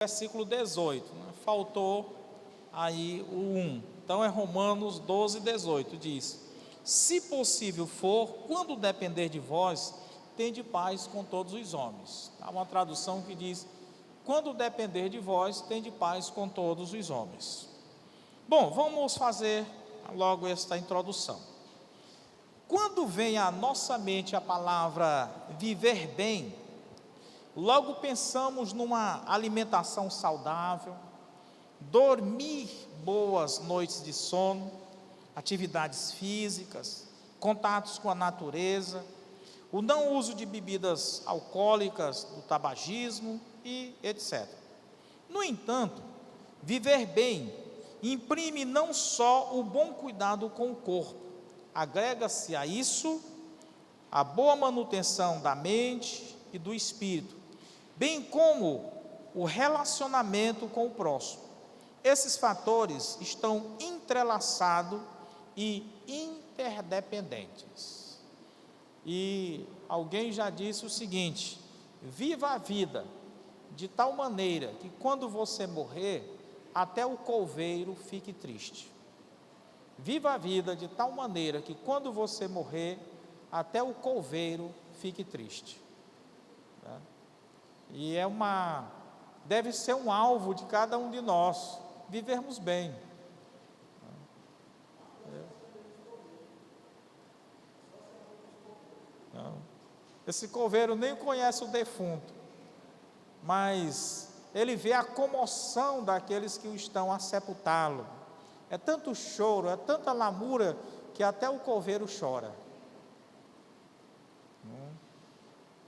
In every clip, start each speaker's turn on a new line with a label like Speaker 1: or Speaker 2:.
Speaker 1: versículo 18, né? Faltou aí o 1. Então é Romanos 12, 18, diz: se possível for, quando depender de vós, tende paz com todos os homens. Há uma tradução que diz: quando depender de vós, tende paz com todos os homens. Bom, vamos fazer logo esta introdução. Quando vem à nossa mente a palavra viver bem, logo pensamos numa alimentação saudável, dormir boas noites de sono, atividades físicas, contatos com a natureza, o não uso de bebidas alcoólicas, do tabagismo e etc. No entanto, viver bem imprime não só o bom cuidado com o corpo, agrega-se a isso a boa manutenção da mente e do espírito, bem como o relacionamento com o próximo. Esses fatores estão entrelaçados e interdependentes. E alguém já disse o seguinte: viva a vida de tal maneira que quando você morrer, até o coveiro fique triste. Viva a vida de tal maneira que quando você morrer, até o coveiro fique triste. E deve ser um alvo de cada um de nós, vivermos bem. Esse coveiro nem conhece o defunto, mas ele vê a comoção daqueles que o estão a sepultá-lo. É tanto choro, é tanta lamúria, que até o coveiro chora.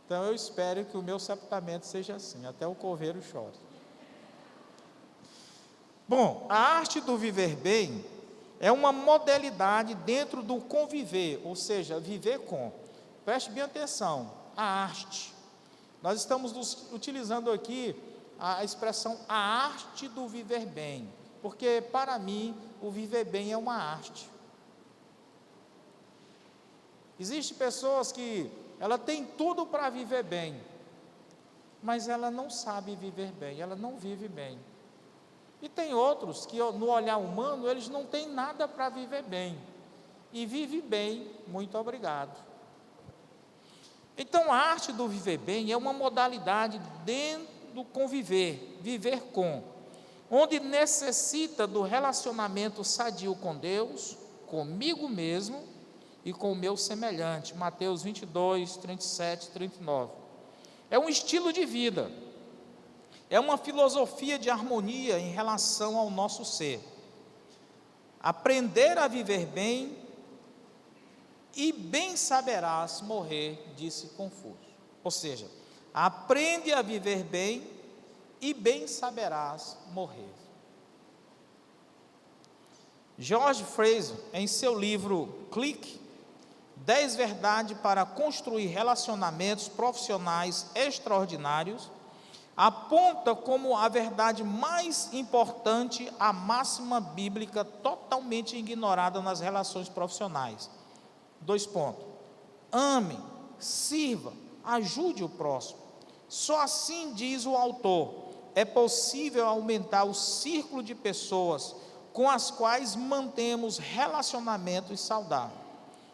Speaker 1: Então eu espero que o meu sepultamento seja assim, até o coveiro chore. Bom, a arte do viver bem é uma modalidade dentro do conviver, ou seja, viver com. Preste bem atenção, a arte. Nós estamos utilizando aqui a expressão a arte do viver bem, porque para mim o viver bem é uma arte. Existem pessoas que ela tem tudo para viver bem, mas ela não sabe viver bem, ela não vive bem. E tem outros que no olhar humano eles não têm nada para viver bem, e vive bem, muito obrigado. Então a arte do viver bem é uma modalidade dentro do conviver, viver com, onde necessita do relacionamento sadio com Deus, comigo mesmo e com o meu semelhante. Mateus 22, 37, 39. É um estilo de vida, é uma filosofia de harmonia em relação ao nosso ser. Aprender a viver bem, e bem saberás morrer, disse Confúcio. Ou seja, aprende a viver bem, e bem saberás morrer. George Fraser, em seu livro Clique, 10 verdades para construir relacionamentos profissionais extraordinários, aponta como a verdade mais importante a máxima bíblica totalmente ignorada nas relações profissionais. 2 pontos. Ame, sirva, ajude o próximo. Só assim, diz o autor, é possível aumentar o círculo de pessoas com as quais mantemos relacionamentos saudáveis.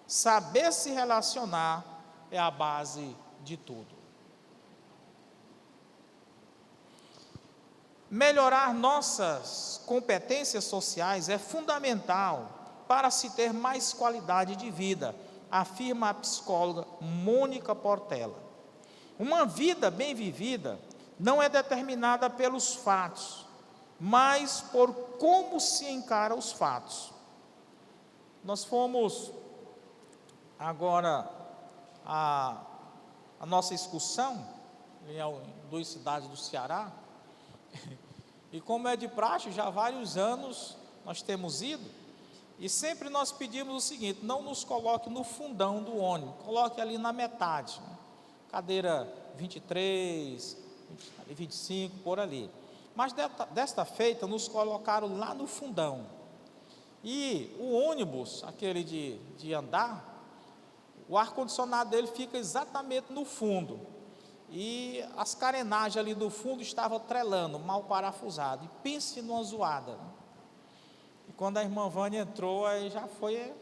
Speaker 1: Saber se relacionar é a base de tudo. Melhorar nossas competências sociais é fundamental para se ter mais qualidade de vida, afirma a psicóloga Mônica Portela. Uma vida bem vivida não é determinada pelos fatos, mas por como se encara os fatos. Nós fomos agora a nossa excursão em 2 cidades do Ceará, e como é de praxe, já há vários anos nós temos ido, e sempre nós pedimos o seguinte: não nos coloque no fundão do ônibus, coloque ali na metade, né? Cadeira 23, 25, por ali. Mas desta feita nos colocaram lá no fundão, e o ônibus, aquele de andar, o ar-condicionado dele fica exatamente no fundo, e as carenagens ali do fundo estavam trelando, mal parafusado. E pense numa zoada, né? E quando a irmã Vânia entrou, aí já foi,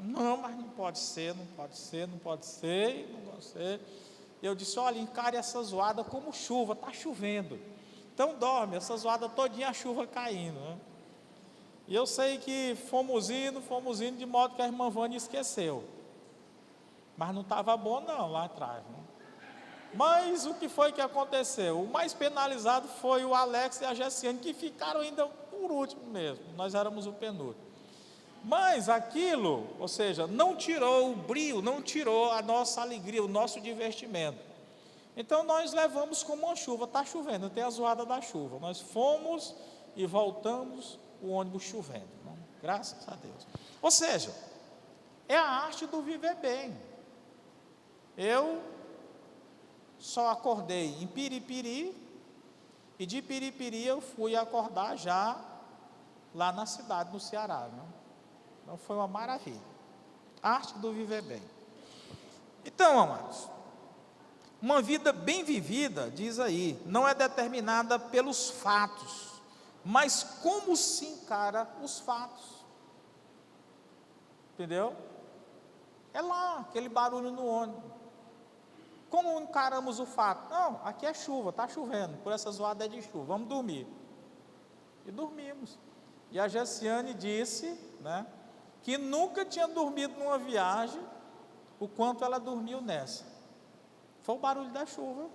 Speaker 1: não, mas não pode ser, não pode ser, não pode ser, não pode ser. E eu disse, olha, encare essa zoada como chuva, está chovendo. Então dorme, essa zoada todinha a chuva caindo, né? E eu sei que fomos indo, de modo que a irmã Vânia esqueceu. Mas não estava bom não, lá atrás, né? Mas o que foi que aconteceu? O mais penalizado foi o Alex e a Gessiane, que ficaram ainda por último mesmo. Nós éramos o penúltimo. Mas aquilo, ou seja, não tirou o brio, não tirou a nossa alegria, o nosso divertimento. Então nós levamos como uma chuva, está chovendo, tem a zoada da chuva. Nós fomos e voltamos, o ônibus chovendo, né? Graças a Deus. Ou seja, é a arte do viver bem. Eu só acordei em Piripiri, e de Piripiri eu fui acordar já lá na cidade, no Ceará, né? Então foi uma maravilha. Arte do viver bem. Então, amados, uma vida bem vivida, diz aí, não é determinada pelos fatos, mas como se encara os fatos. Entendeu? É lá, aquele barulho no ônibus. Como encaramos o fato? Não, aqui é chuva, está chovendo, por essa zoada é de chuva, vamos dormir. E dormimos. E a Gessiane disse, né, que nunca tinha dormido numa viagem o quanto ela dormiu nessa. Foi o barulho da chuva.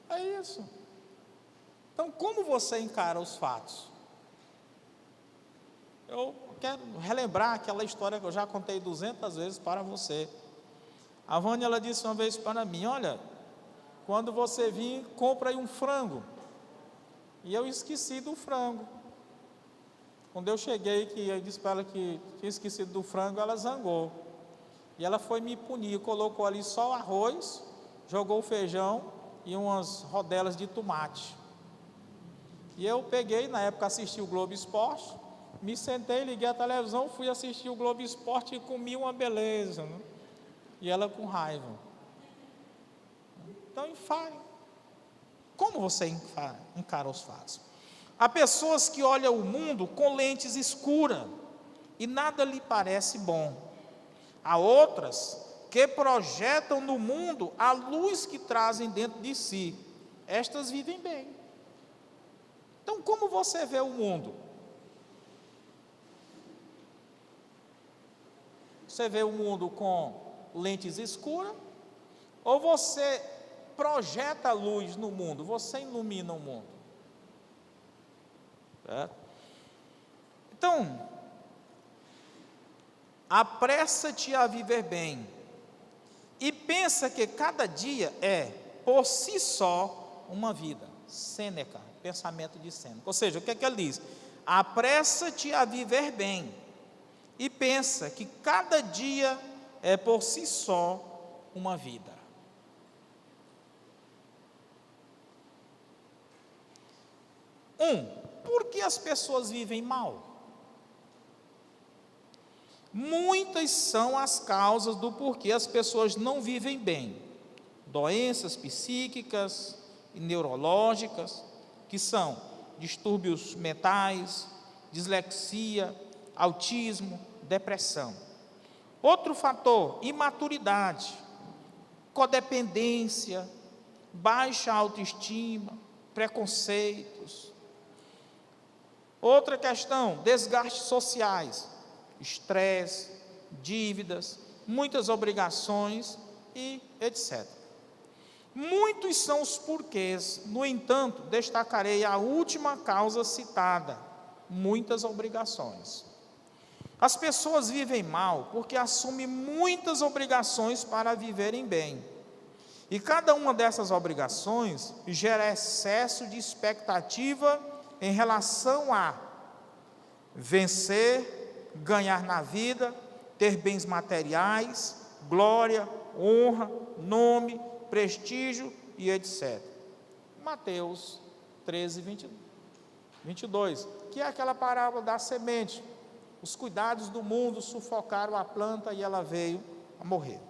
Speaker 1: É isso. Então, como você encara os fatos? Eu quero relembrar aquela história que eu já contei 200 vezes para você. A Vânia, ela disse uma vez para mim, olha, quando você vir, compra aí um frango. E eu esqueci do frango. Quando eu cheguei, que eu disse para ela que tinha esquecido do frango, ela zangou. E ela foi me punir, colocou ali só o arroz, jogou o feijão e umas rodelas de tomate. E eu peguei, na época assisti o Globo Esporte, me sentei, liguei a televisão, fui assistir o Globo Esporte e comi uma beleza, né? E ela com raiva. Então, como você encara os fatos? Há pessoas que olham o mundo com lentes escuras e nada lhe parece bom. Há outras que projetam no mundo a luz que trazem dentro de si. Estas vivem bem. Então, como você vê o mundo? Você vê o mundo com lentes escuras? Ou você projeta a luz no mundo? Você ilumina o mundo? Certo? Então, apressa-te a viver bem e pensa que cada dia é, por si só, uma vida. Sêneca, pensamento de Sêneca. Ou seja, o que é que ele diz? Apressa-te a viver bem e pensa que cada dia é por si só uma vida. Por que as pessoas vivem mal? Muitas são as causas do porquê as pessoas não vivem bem. Doenças psíquicas e neurológicas, que são distúrbios mentais, dislexia, autismo, depressão. Outro fator, imaturidade, codependência, baixa autoestima, preconceitos. Outra questão, desgastes sociais, estresse, dívidas, muitas obrigações e etc. Muitos são os porquês, no entanto, destacarei a última causa citada, muitas obrigações. As pessoas vivem mal porque assumem muitas obrigações para viverem bem. E cada uma dessas obrigações gera excesso de expectativa em relação a vencer, ganhar na vida, ter bens materiais, glória, honra, nome, prestígio e etc. Mateus 13, 22, que é aquela parábola da semente. Os cuidados do mundo sufocaram a planta e ela veio a morrer.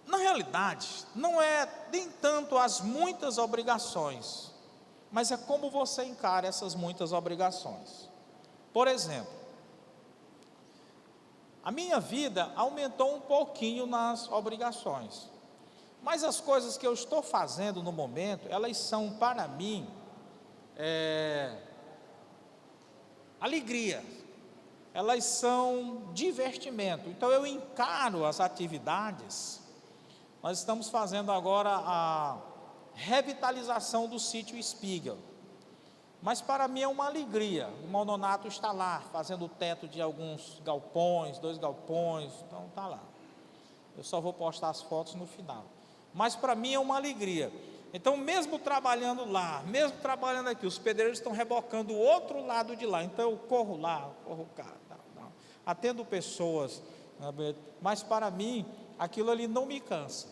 Speaker 1: Na realidade, não é nem tanto as muitas obrigações, mas é como você encara essas muitas obrigações. Por exemplo, a minha vida aumentou um pouquinho nas obrigações, mas as coisas que eu estou fazendo no momento, elas são para mim alegria, elas são divertimento. Então eu encaro as atividades. Nós estamos fazendo agora a revitalização do sítio Spiegel, mas para mim é uma alegria. O Irmão Nonato está lá, fazendo o teto de alguns galpões, 2 galpões, então está lá. Eu só vou postar as fotos no final, mas para mim é uma alegria. Então mesmo trabalhando lá, mesmo trabalhando aqui, os pedreiros estão rebocando o outro lado de lá, então eu corro lá, corro cá, atendo pessoas, mas para mim aquilo ali não me cansa.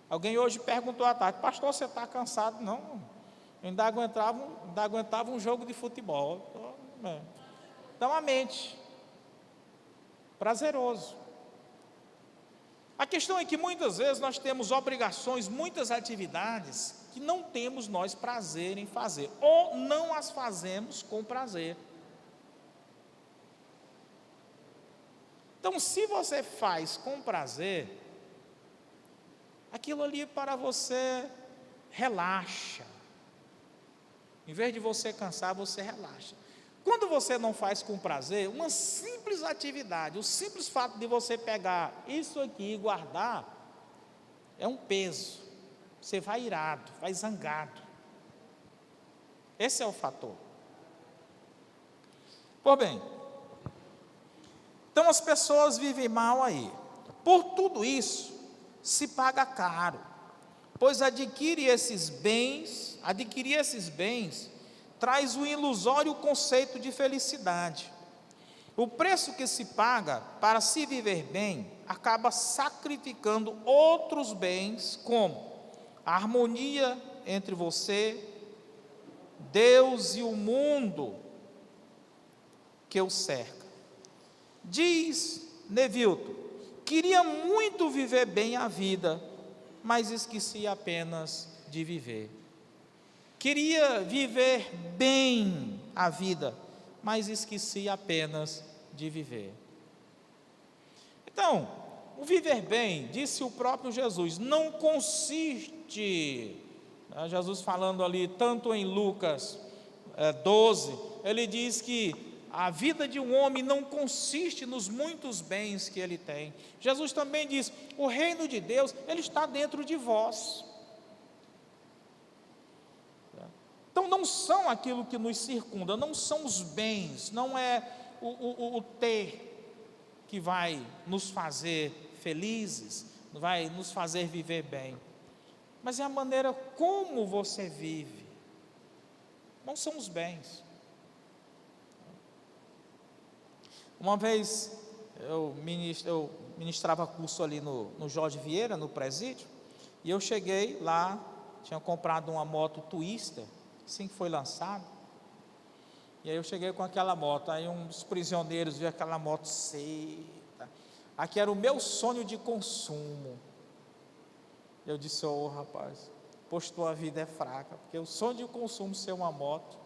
Speaker 1: Alguém hoje perguntou à tarde: pastor, você está cansado? Não, eu ainda aguentava um jogo de futebol. Então a mente, prazeroso. A questão é que muitas vezes nós temos obrigações, muitas atividades que não temos nós prazer em fazer, ou não as fazemos com prazer. Então, se você faz com prazer, aquilo ali para você relaxa. Em vez de você cansar, você relaxa. Quando você não faz com prazer, uma simples atividade, o simples fato de você pegar isso aqui e guardar, é um peso. Você vai irado, vai zangado. Esse é o fator. Pois bem, então as pessoas vivem mal aí. Por tudo isso, se paga caro, pois adquirir esses bens traz o ilusório conceito de felicidade. O preço que se paga para se viver bem acaba sacrificando outros bens, como a harmonia entre você, Deus e o mundo que o cerca. Diz Nevilton: queria muito viver bem a vida, mas esqueci apenas de viver. Queria viver bem a vida, mas esqueci apenas de viver. Então, o viver bem, disse o próprio Jesus, não consiste, Jesus falando ali, tanto em Lucas 12, ele diz que a vida de um homem não consiste nos muitos bens que ele tem. Jesus também diz: o reino de Deus, ele está dentro de vós. Então não são aquilo que nos circunda, não são os bens, não é o ter que vai nos fazer felizes, vai nos fazer viver bem, mas é a maneira como você vive, não são os bens. Uma vez eu ministrava curso ali no Jorge Vieira, no presídio, e eu cheguei lá, tinha comprado uma moto Twister, assim que foi lançado, e aí eu cheguei com aquela moto, aí um dos prisioneiros viu aquela moto seca, aqui era o meu sonho de consumo. Eu disse: ô rapaz, pois tua vida é fraca, porque o sonho de consumo ser uma moto,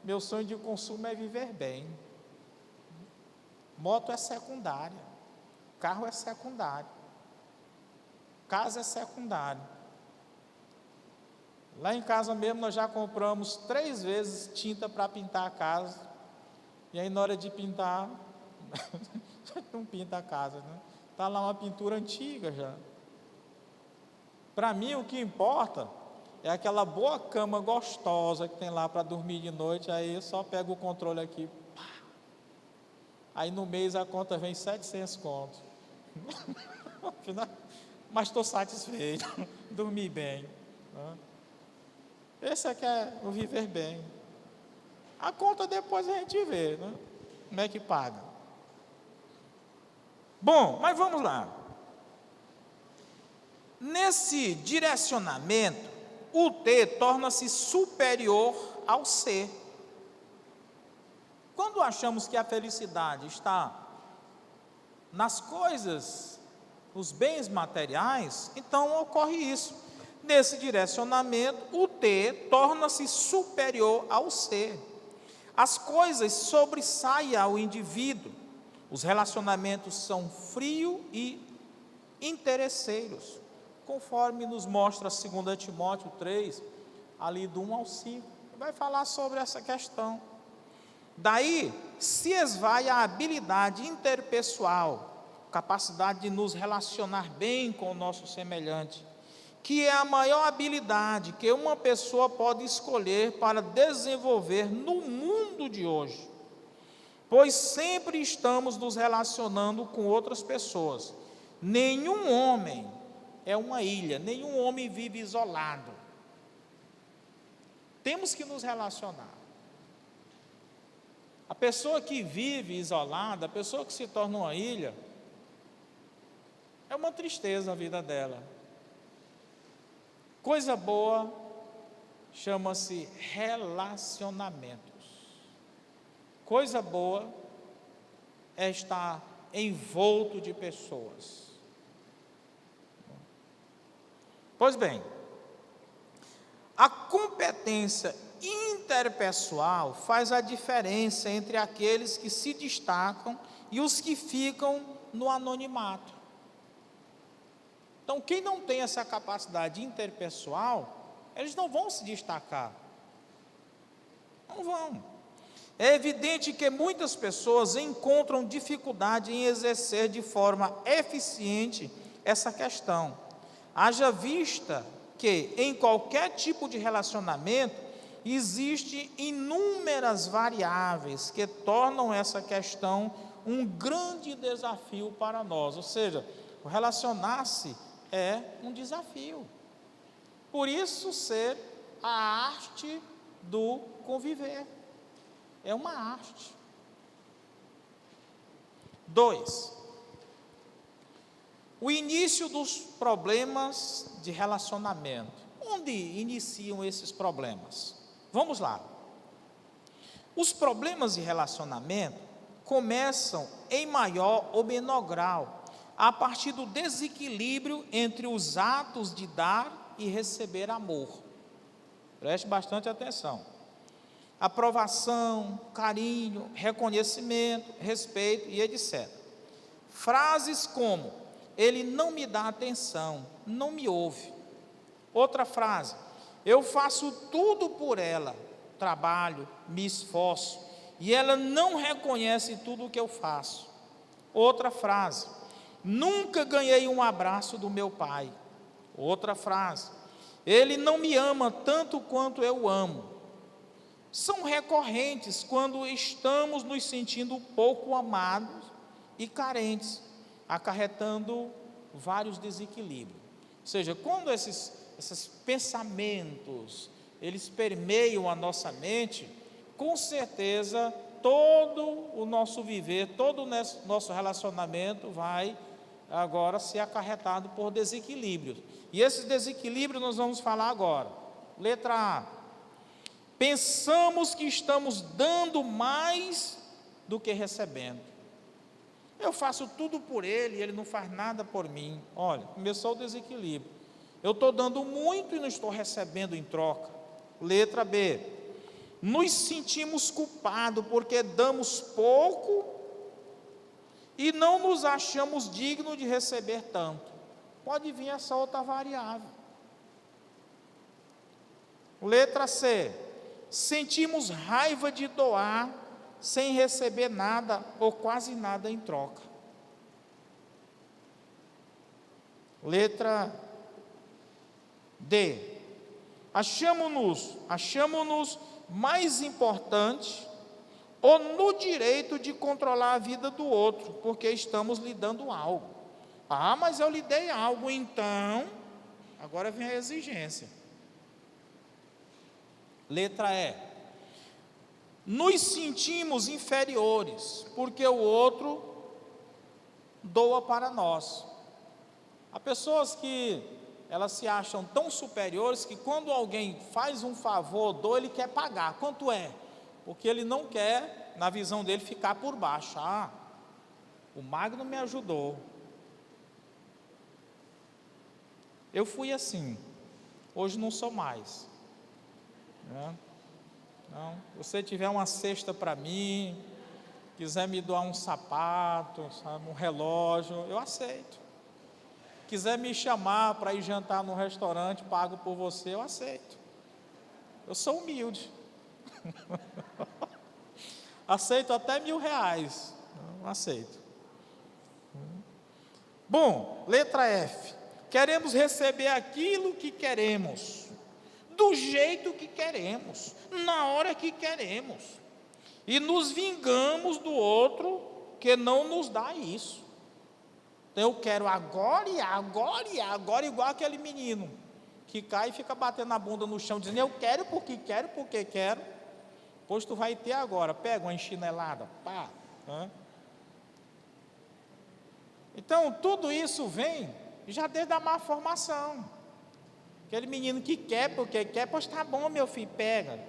Speaker 1: meu sonho de consumo é viver bem. Moto é secundária, carro é secundário, casa é secundário. Lá em casa mesmo nós já compramos 3 vezes tinta para pintar a casa, e aí na hora de pintar, não pinta a casa, né? Está lá uma pintura antiga já. Para mim o que importa é aquela boa cama gostosa que tem lá para dormir de noite, aí eu só pego o controle aqui, pá. Aí no mês a conta vem 700 contos, mas estou satisfeito, dormi bem, né? Esse é que é o viver bem. A conta depois a gente vê, né? Como é que paga. Bom, mas vamos lá. Nesse direcionamento, o ter torna-se superior ao ser. Quando achamos que a felicidade está nas coisas, nos bens materiais, então ocorre isso. Nesse direcionamento, o ter torna-se superior ao ser. As coisas sobressaem ao indivíduo. Os relacionamentos são frios e interesseiros, conforme nos mostra 2 Timóteo 3, ali do 1 ao 5. Vai falar sobre essa questão. Daí se esvai a habilidade interpessoal, capacidade de nos relacionar bem com o nosso semelhante, que é a maior habilidade que uma pessoa pode escolher para desenvolver no mundo de hoje, pois sempre estamos nos relacionando com outras pessoas. Nenhum homem é uma ilha, nenhum homem vive isolado. Temos que nos relacionar. A pessoa que vive isolada, a pessoa que se torna uma ilha, é uma tristeza a vida dela. Coisa boa chama-se relacionamentos. Coisa boa é estar envolto de pessoas. Pois bem, a competência interpessoal faz a diferença entre aqueles que se destacam e os que ficam no anonimato. Então, quem não tem essa capacidade interpessoal, eles não vão se destacar. Não vão. É evidente que muitas pessoas encontram dificuldade em exercer de forma eficiente essa questão. Haja vista que em qualquer tipo de relacionamento existem inúmeras variáveis que tornam essa questão um grande desafio para nós. Ou seja, o relacionar-se é um desafio. Por isso ser a arte do conviver. É uma arte. 2. O início dos problemas de relacionamento. Onde iniciam esses problemas? Vamos lá. Os problemas de relacionamento começam em maior ou menor grau, a partir do desequilíbrio entre os atos de dar e receber amor. Preste bastante atenção. Aprovação, carinho, reconhecimento, respeito e etc. Frases como: ele não me dá atenção, não me ouve. Outra frase: eu faço tudo por ela, trabalho, me esforço, e ela não reconhece tudo o que eu faço. Outra frase: nunca ganhei um abraço do meu pai. Outra frase: ele não me ama tanto quanto eu amo. São recorrentes quando estamos nos sentindo pouco amados e carentes, acarretando vários desequilíbrios. Ou seja, quando esses pensamentos, eles permeiam a nossa mente, com certeza todo o nosso viver, todo o nosso relacionamento vai agora ser acarretado por desequilíbrios. E esses desequilíbrios nós vamos falar agora. Letra A. Pensamos que estamos dando mais do que recebendo. Eu faço tudo por ele e ele não faz nada por mim. Olha, começou o desequilíbrio. Eu estou dando muito e não estou recebendo em troca. Letra B. Nos sentimos culpados porque damos pouco e não nos achamos dignos de receber tanto. Pode vir essa outra variável. Letra C. Sentimos raiva de doar sem receber nada ou quase nada em troca. Letra D. Achamos-nos mais importantes ou no direito de controlar a vida do outro, porque estamos lhe dando algo. Ah, mas eu lhe dei algo, então, agora vem a exigência. Letra E. Nos sentimos inferiores, porque o outro doa para nós. Há pessoas que elas se acham tão superiores que quando alguém faz um favor, doa, ele quer pagar. Quanto é? Porque ele não quer na visão dele, ficar por baixo. Ah, o magro me ajudou. Eu fui assim, hoje não sou mais. Não, se você tiver uma cesta para mim, quiser me doar um sapato, sabe, um relógio, eu aceito. Quiser me chamar para ir jantar no restaurante, pago por você, eu aceito. Eu sou humilde. Aceito até R$1.000, não aceito. Bom, letra F. Queremos receber aquilo que queremos, do jeito que queremos, na hora que queremos, e nos vingamos do outro que não nos dá isso. Então eu quero agora e agora e agora, igual aquele menino que cai e fica batendo a bunda no chão, dizendo: eu quero porque quero, pois tu vai ter agora. Pega uma enchinelada, pá. Então tudo isso vem já desde a má formação. Aquele menino que quer porque quer, pois tá bom, meu filho, pega.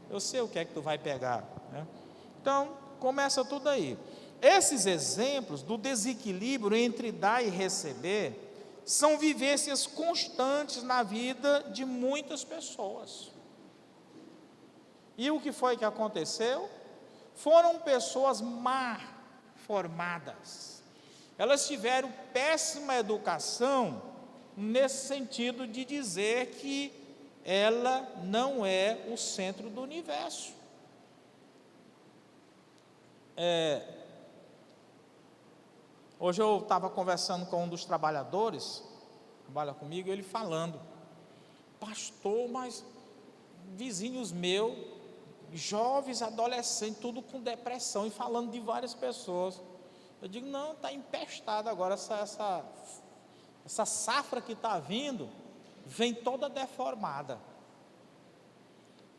Speaker 1: Eu sei o que é que tu vai pegar, né? Então começa tudo aí. Esses exemplos do desequilíbrio entre dar e receber são vivências constantes na vida de muitas pessoas. E o que foi que aconteceu? Foram pessoas mal formadas. Elas tiveram péssima educação nesse sentido de dizer que ela não é o centro do universo. Hoje eu estava conversando com um dos trabalhadores, trabalha comigo, ele falando: pastor, mas vizinhos meus, jovens, adolescentes, tudo com depressão, e falando de várias pessoas. Eu digo: não, está empestado agora, essa safra que está vindo, vem toda deformada.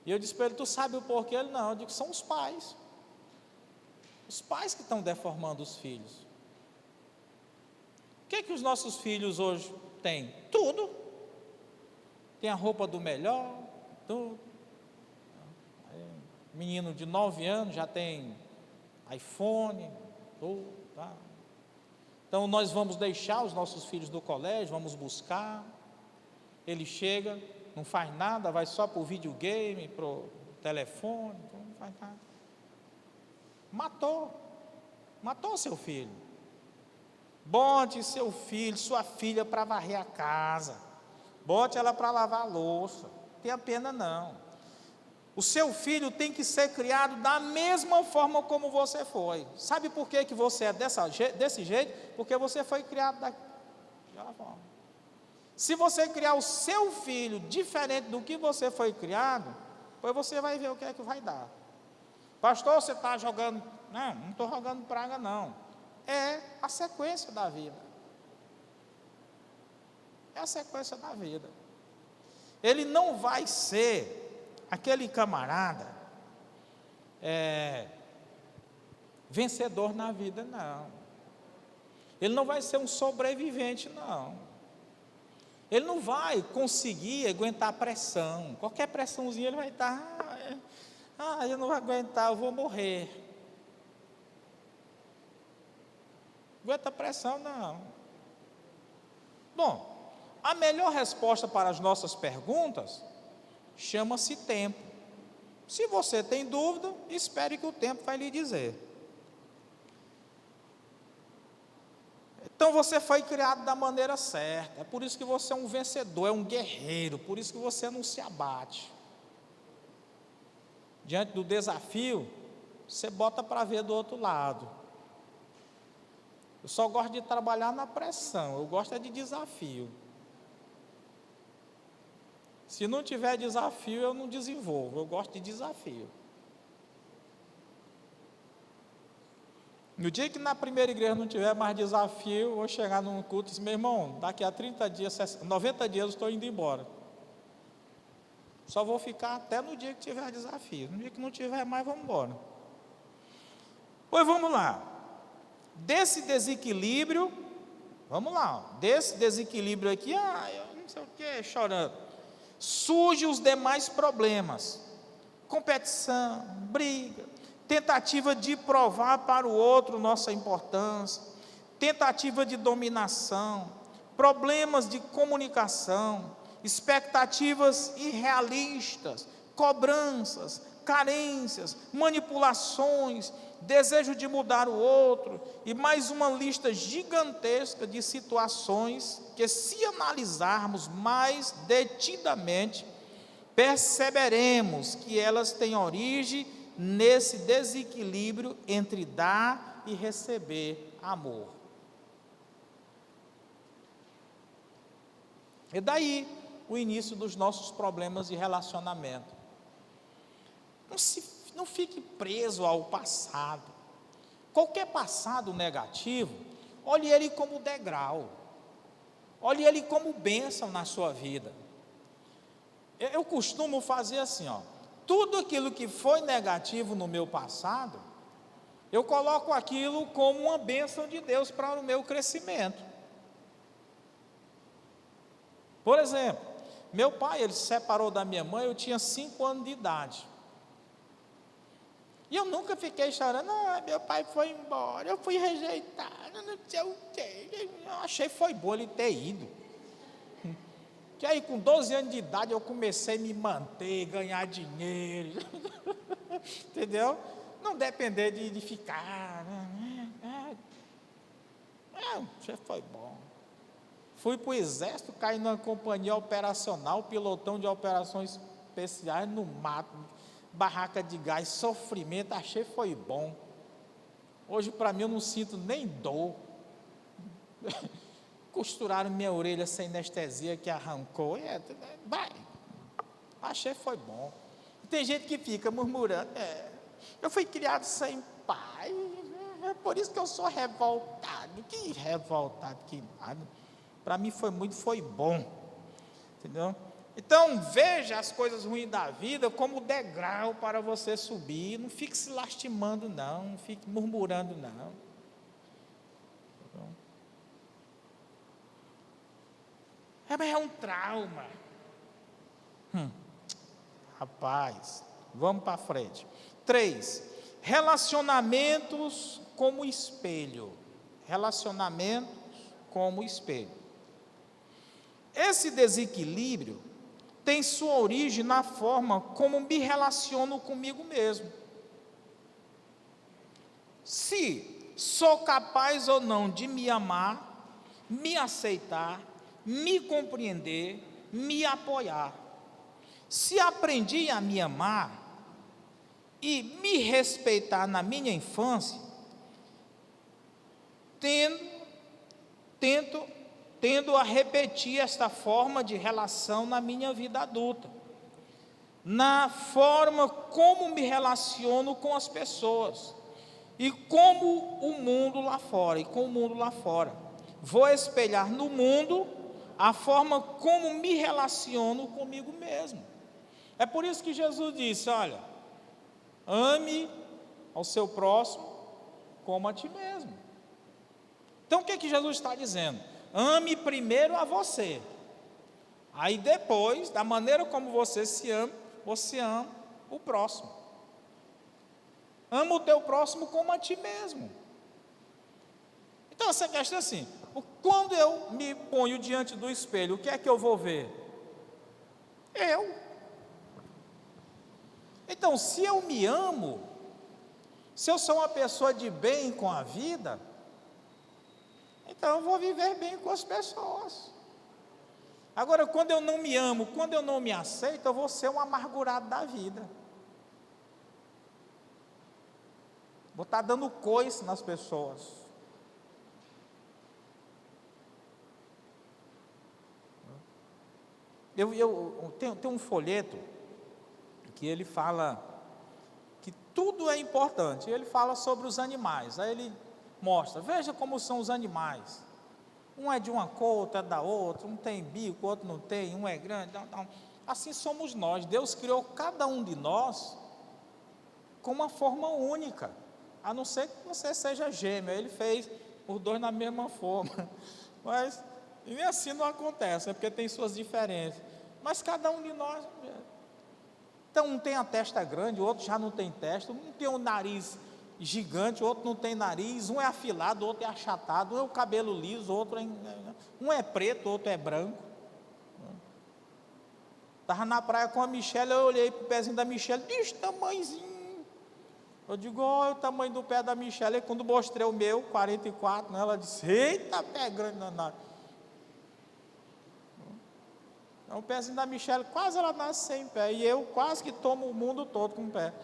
Speaker 1: E eu disse para ele: tu sabe o porquê? Ele: não. Eu digo: são os pais que estão deformando os filhos. O que os nossos filhos hoje têm? Tudo. Tem a roupa do melhor, tudo. Menino de 9 anos já tem iPhone, tudo, tá? Então nós vamos deixar os nossos filhos do colégio, vamos buscar. Ele chega, não faz nada, vai só para o videogame, para o telefone, não faz nada. Matou seu filho. Bote seu filho, sua filha para varrer a casa, bote ela para lavar a louça, não tenha pena não. O seu filho tem que ser criado da mesma forma como você foi. Sabe por que você é desse jeito? Porque você foi criado daquela forma. Se você criar o seu filho diferente do que você foi criado, pois você vai ver o que é que vai dar. Pastor, você está jogando? Não estou jogando praga não. É a sequência da vida. É a sequência da vida. Ele não vai ser aquele camarada vencedor na vida, não. Ele não vai ser um sobrevivente, não. Ele não vai conseguir aguentar a pressão. Qualquer pressãozinha ele vai estar: eu não vou aguentar, eu vou morrer. Aguenta a pressão, não. Bom, a melhor resposta para as nossas perguntas chama-se tempo. Se você tem dúvida, espere que o tempo vai lhe dizer. Então você foi criado da maneira certa. É por isso que você é um vencedor, é um guerreiro. Por isso que você não se abate. Diante do desafio, você bota para ver do outro lado. Eu só gosto de trabalhar na pressão, eu gosto de desafio. Se não tiver desafio, eu não desenvolvo, eu gosto de desafio. No dia que na primeira igreja não tiver mais desafio, eu vou chegar num culto e dizer: meu irmão, daqui a 30 dias, 90 dias eu estou indo embora. Só vou ficar até no dia que tiver desafio. No dia que não tiver mais, vamos embora. Pois vamos lá. Desse desequilíbrio, vamos lá, desse desequilíbrio aqui, eu não sei o que, chorando, surgem os demais problemas: competição, briga, tentativa de provar para o outro nossa importância, tentativa de dominação, problemas de comunicação, expectativas irrealistas, cobranças, carências, manipulações, desejo de mudar o outro, e mais uma lista gigantesca de situações que, se analisarmos mais detidamente, perceberemos que elas têm origem nesse desequilíbrio entre dar e receber amor. E daí o início dos nossos problemas de relacionamento. Não fique preso ao passado. Qualquer passado negativo, olhe ele como degrau, olhe ele como bênção na sua vida. Eu costumo fazer assim, tudo aquilo que foi negativo no meu passado, eu coloco aquilo como uma bênção de Deus para o meu crescimento. Por exemplo, meu pai, ele se separou da minha mãe, eu tinha 5 anos de idade. E eu nunca fiquei chorando, meu pai foi embora, eu fui rejeitado, não sei o quê. Eu achei que foi bom ele ter ido. Que aí com 12 anos de idade eu comecei a me manter, ganhar dinheiro, entendeu? Não depender de ficar, já foi bom. Fui para o exército, caí numa companhia operacional, pilotão de operações especiais no mato, barraca de gás, sofrimento, achei que foi bom. Hoje para mim eu não sinto nem dor. Costuraram minha orelha sem anestesia que arrancou, achei que foi bom. Tem gente que fica murmurando, eu fui criado sem pai, é por isso que eu sou revoltado. Que revoltado, que nada. Para mim foi bom, entendeu? Então veja as coisas ruins da vida como degrau para você subir. Não fique se lastimando não fique murmurando não. É um trauma. Rapaz, vamos para frente. 3, relacionamentos como espelho. Relacionamentos como espelho. Esse desequilíbrio tem sua origem na forma como me relaciono comigo mesmo. Se sou capaz ou não de me amar, me aceitar, me compreender, me apoiar. Se aprendi a me amar e me respeitar na minha infância, tendo a repetir esta forma de relação na minha vida adulta, na forma como me relaciono com as pessoas e como o mundo lá fora, vou espelhar no mundo a forma como me relaciono comigo mesmo. É por isso que Jesus disse, olha, ame ao seu próximo como a ti mesmo. Então o que Jesus está dizendo? Ame primeiro a você, aí depois, da maneira como você se ama, você ama o próximo. Ama o teu próximo como a ti mesmo. Então essa questão é assim, quando eu me ponho diante do espelho, o que é que eu vou ver? Eu. Então, se eu me amo, se eu sou uma pessoa de bem com a vida, então eu vou viver bem com as pessoas. Agora, quando eu não me amo, quando eu não me aceito, eu vou ser um amargurado da vida. Vou estar dando coice nas pessoas. Eu tenho um folheto que ele fala que tudo é importante. Ele fala sobre os animais. Aí ele mostra, veja como são os animais. Um é de uma cor, outro é da outra, um tem bico, outro não tem, um é grande. Não. Assim somos nós. Deus criou cada um de nós com uma forma única, a não ser que você seja gêmeo. Ele fez os dois na mesma forma, mas nem assim não acontece, porque tem suas diferenças. Mas cada um de nós, Então, um tem a testa grande, o outro já não tem testa, um tem o nariz gigante, o outro não tem nariz, um é afilado, o outro é achatado, um é o cabelo liso, o outro um é preto, o outro é branco. Estava na praia com a Michelle, eu olhei para o pezinho da Michelle, bicho, tamanhozinho. Eu digo, olha o tamanho do pé da Michelle. E quando mostrei o meu, 44, né, ela disse, eita, pé grande danado. Então, o pezinho da Michelle, quase ela nasce sem pé, e eu quase que tomo o mundo todo com o pé.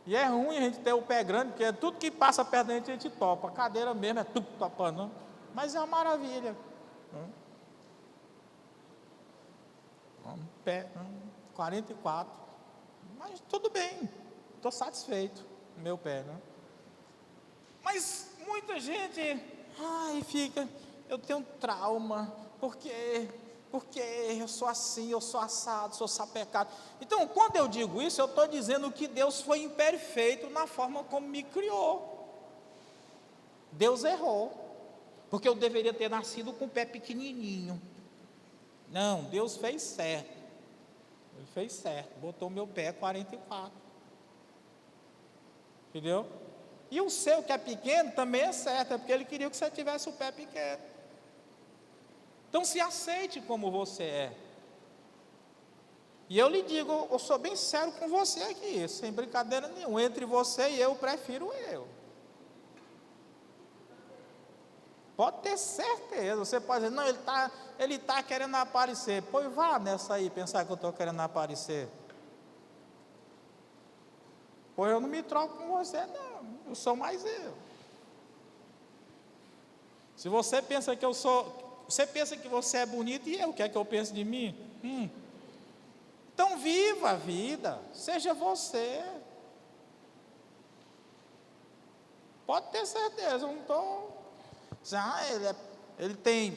Speaker 1: E é ruim a gente ter o pé grande, porque tudo que passa perto da gente a gente topa. A cadeira mesmo é tudo topando, mas é uma maravilha. Pé, 44, mas tudo bem, estou satisfeito com o meu pé, né? Mas muita gente, fica, eu tenho trauma, porque eu sou assim, eu sou assado, sou sapecado. Então, quando eu digo isso, eu estou dizendo que Deus foi imperfeito na forma como me criou. Deus errou, porque eu deveria ter nascido com o pé pequenininho. Não, Deus fez certo. Ele fez certo, botou meu pé 44. Entendeu? E o seu que é pequeno também é certo, é porque ele queria que você tivesse o pé pequeno. Então se aceite como você é. E eu lhe digo, eu sou bem sério com você aqui, sem brincadeira nenhuma. Entre você e eu prefiro eu. Pode ter certeza. Você pode dizer, não, ele tá querendo aparecer. Pois vá nessa aí, pensar que eu estou querendo aparecer. Pois eu não me troco com você, não. Eu sou mais eu. Se você pensa que eu sou, você pensa que você é bonito, e eu, o que é que eu penso de mim? Então viva a vida, seja você. Pode ter certeza, eu não estou. Ele tem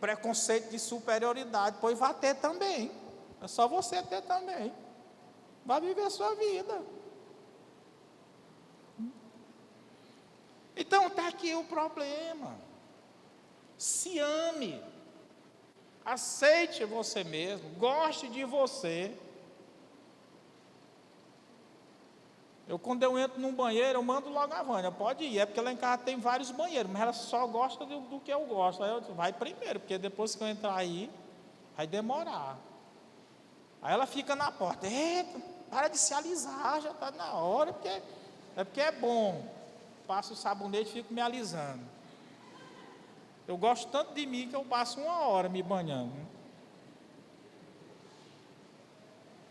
Speaker 1: preconceito de superioridade, pois vai ter também. É só você ter também. Vai viver a sua vida. Então está aqui o problema. Se ame. Aceite você mesmo. Goste de você. Quando eu entro num banheiro, eu mando logo a Vânia, pode ir, é porque lá em casa tem vários banheiros, mas ela só gosta do que eu gosto. Aí eu digo, vai primeiro, porque depois que eu entrar aí, vai demorar. Aí ela fica na porta, eita, para de se alisar, já está na hora, porque é bom. Passo o sabonete e fico me alisando. Eu gosto tanto de mim que eu passo 1 hora me banhando.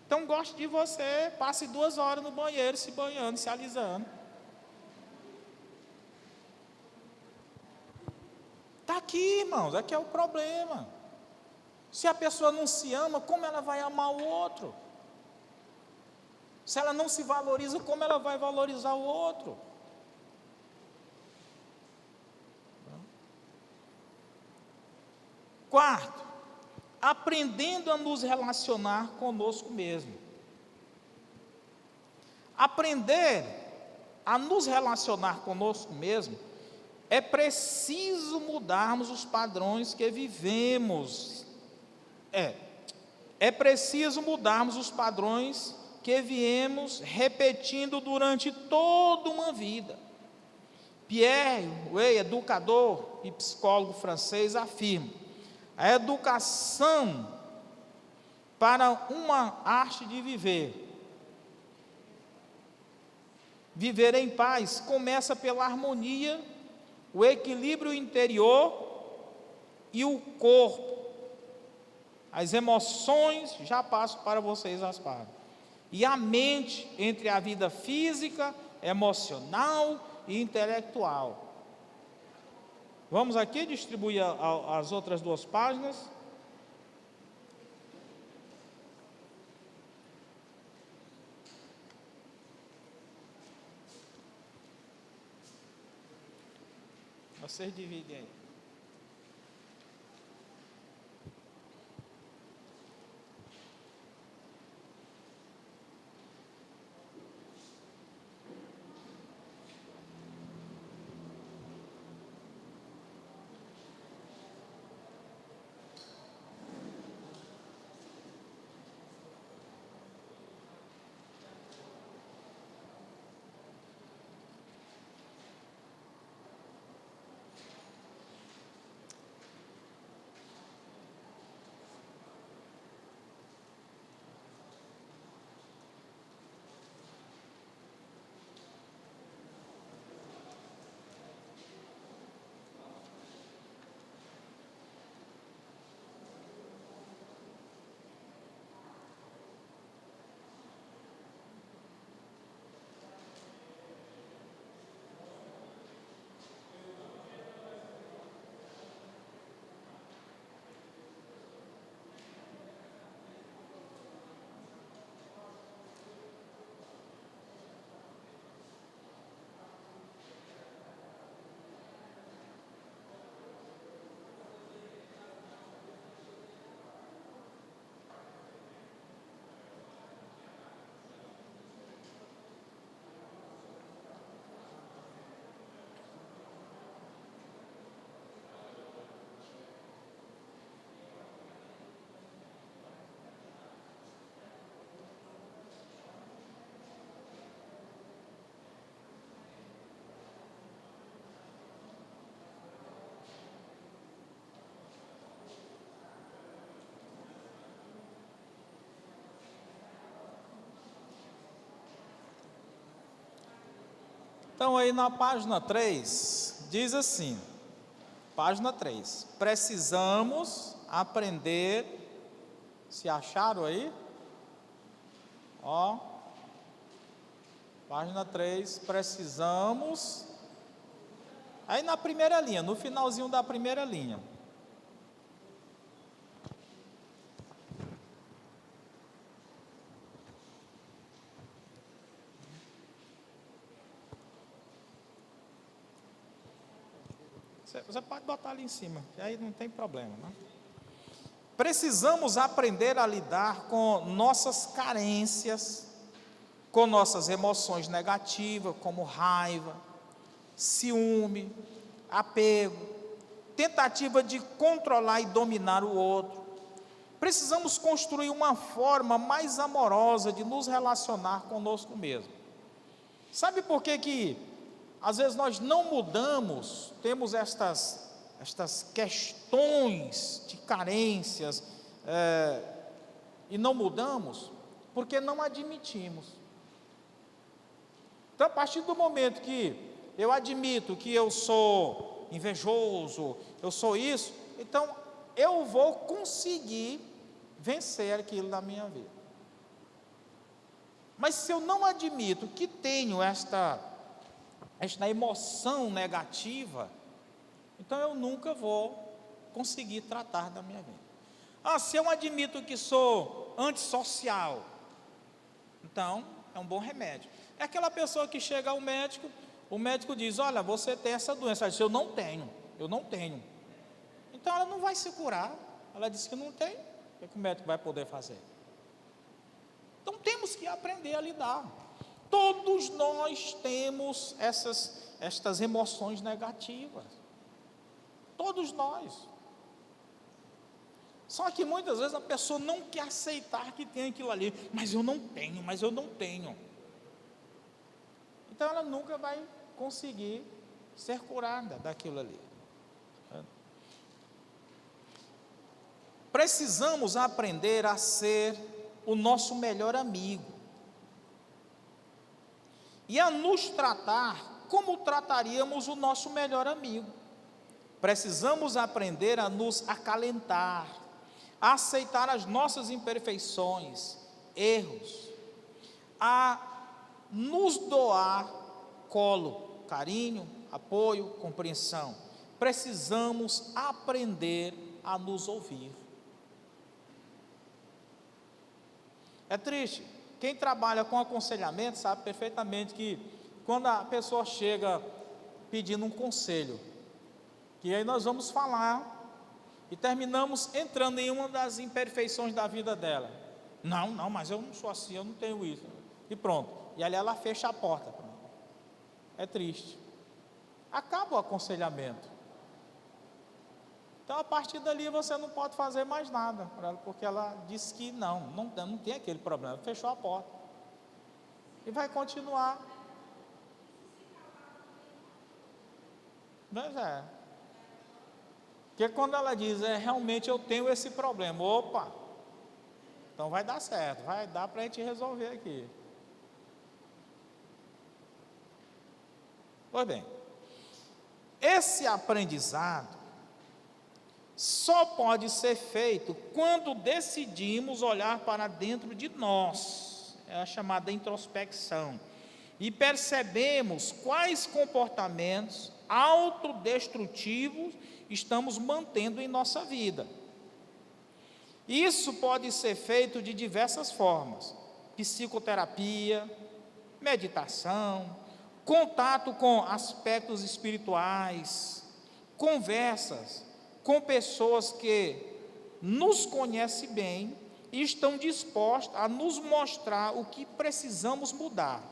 Speaker 1: Então goste de você, passe 2 horas no banheiro se banhando, se alisando. Está aqui, irmãos, aqui é o problema. Se a pessoa não se ama, como ela vai amar o outro? Se ela não se valoriza, como ela vai valorizar o outro? Quarto, aprendendo a nos relacionar conosco mesmo. Aprender a nos relacionar conosco mesmo, é preciso mudarmos os padrões que vivemos. É preciso mudarmos os padrões que viemos repetindo durante toda uma vida. Pierre Way, educador e psicólogo francês, afirma: a educação para uma arte de viver em paz, começa pela harmonia, o equilíbrio interior e o corpo. As emoções, já passo para vocês as partes. E a mente, entre a vida física, emocional e intelectual. Vamos aqui distribuir as outras 2 páginas. Vocês dividem aí. Então, aí na página 3, diz assim, página 3, precisamos aprender, se acharam aí? Ó, página 3, precisamos, aí na primeira linha, no finalzinho da primeira linha. Você pode botar ali em cima, que aí não tem problema, né? Precisamos aprender a lidar com nossas carências, com nossas emoções negativas, como raiva, ciúme, apego, tentativa de controlar e dominar o outro. Precisamos construir uma forma mais amorosa de nos relacionar conosco mesmo. Sabe por que às vezes nós não mudamos, temos estas questões de carências, e não mudamos? Porque não admitimos. Então, a partir do momento que eu admito que eu sou invejoso, eu sou isso, então eu vou conseguir vencer aquilo na minha vida. Mas se eu não admito que tenho esta emoção negativa, então eu nunca vou conseguir tratar da minha vida. Se eu admito que sou antissocial, então é um bom remédio. É aquela pessoa que chega ao médico, o médico diz: olha, você tem essa doença. Ela diz: eu não tenho. Então ela não vai se curar. Ela disse que não tem, o que o médico vai poder fazer? Então temos que aprender a lidar. Todos nós temos estas emoções negativas. Todos nós. Só que muitas vezes a pessoa não quer aceitar que tem aquilo ali. Mas eu não tenho. Então ela nunca vai conseguir ser curada daquilo ali. Precisamos aprender a ser o nosso melhor amigo e a nos tratar como trataríamos o nosso melhor amigo. Precisamos aprender a nos acalentar, a aceitar as nossas imperfeições, erros, a nos doar colo, carinho, apoio, compreensão. Precisamos aprender a nos ouvir. É triste, quem trabalha com aconselhamento sabe perfeitamente que quando a pessoa chega pedindo um conselho, que aí nós vamos falar e terminamos entrando em uma das imperfeições da vida dela. Não, mas eu não sou assim, eu não tenho isso. E pronto, e ali ela fecha a porta. É triste. Acaba o aconselhamento. Então a partir dali você não pode fazer mais nada para ela, porque ela disse que não tem aquele problema, fechou a porta. E vai continuar. Mas porque quando ela diz, realmente eu tenho esse problema, opa, então vai dar certo, vai dar para a gente resolver aqui. Pois bem, esse aprendizado só pode ser feito quando decidimos olhar para dentro de nós, é a chamada introspecção, e percebemos quais comportamentos autodestrutivos estamos mantendo em nossa vida. Isso pode ser feito de diversas formas: psicoterapia, meditação, contato com aspectos espirituais, conversas com pessoas que nos conhecem bem e estão dispostas a nos mostrar o que precisamos mudar.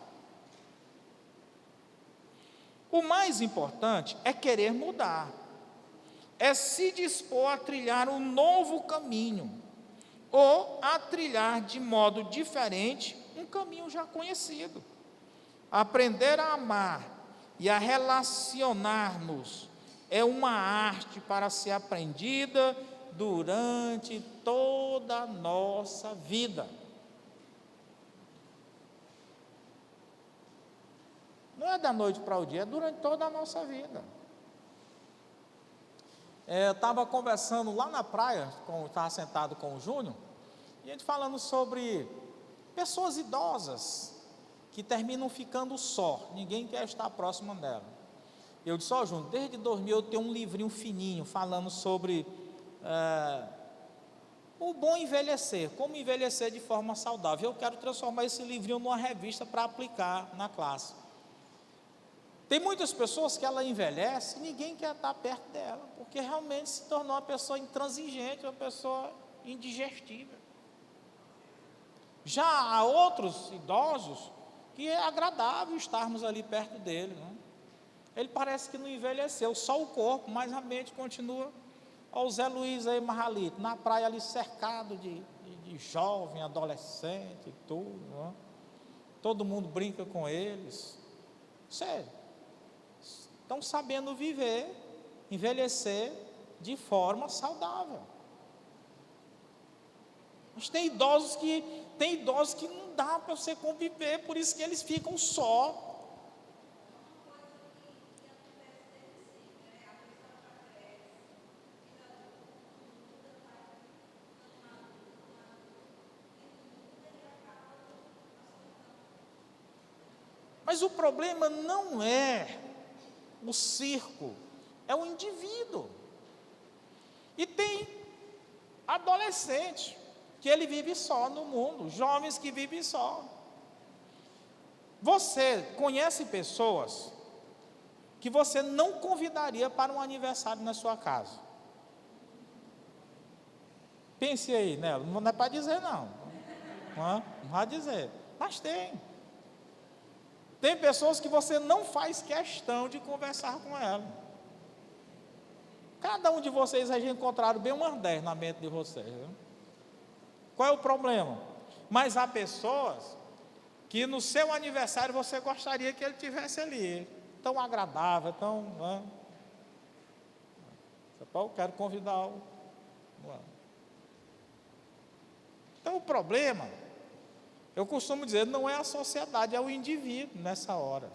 Speaker 1: O mais importante é querer mudar, é se dispor a trilhar um novo caminho, ou a trilhar de modo diferente um caminho já conhecido. Aprender a amar e a relacionar-nos é uma arte para ser aprendida durante toda a nossa vida. Não é é da noite para o dia, é durante toda a nossa vida. Eu estava conversando lá na praia, estava sentado com o Júnior, e a gente falando sobre pessoas idosas que terminam ficando só, ninguém quer estar próximo dela. Eu disse, Júnior, desde 2000 eu tenho um livrinho fininho falando sobre o bom envelhecer, como envelhecer de forma saudável. Eu quero transformar esse livrinho numa revista para aplicar na classe. Tem muitas pessoas que ela envelhece e ninguém quer estar perto dela, porque realmente se tornou uma pessoa intransigente, uma pessoa indigestível. Já há outros idosos que é agradável estarmos ali perto dele, né? Ele parece que não envelheceu, só o corpo, mas a mente continua. Olha o Zé Luiz aí, Marralito, na praia ali cercado de jovem, adolescente e tudo, né? Todo mundo brinca com eles. Sério, estão sabendo viver, envelhecer de forma saudável. Mas tem idosos que não dá para você conviver, por isso que eles ficam só. Mas o problema não é o circo, é o indivíduo. E tem adolescente que ele vive só no mundo, jovens que vivem só. Você conhece pessoas que você não convidaria para um aniversário na sua casa? Pense aí, né? Não é para dizer não. Não vai dizer, mas tem. Tem pessoas que você não faz questão de conversar com ela. Cada um de vocês já encontraram bem umas 10 na mente de vocês, né? Qual é o problema? Mas há pessoas que no seu aniversário você gostaria que ele tivesse ali, tão agradável, tão, né? Eu quero convidá-lo. Então o problema, eu costumo dizer, não é a sociedade, é o indivíduo nessa hora.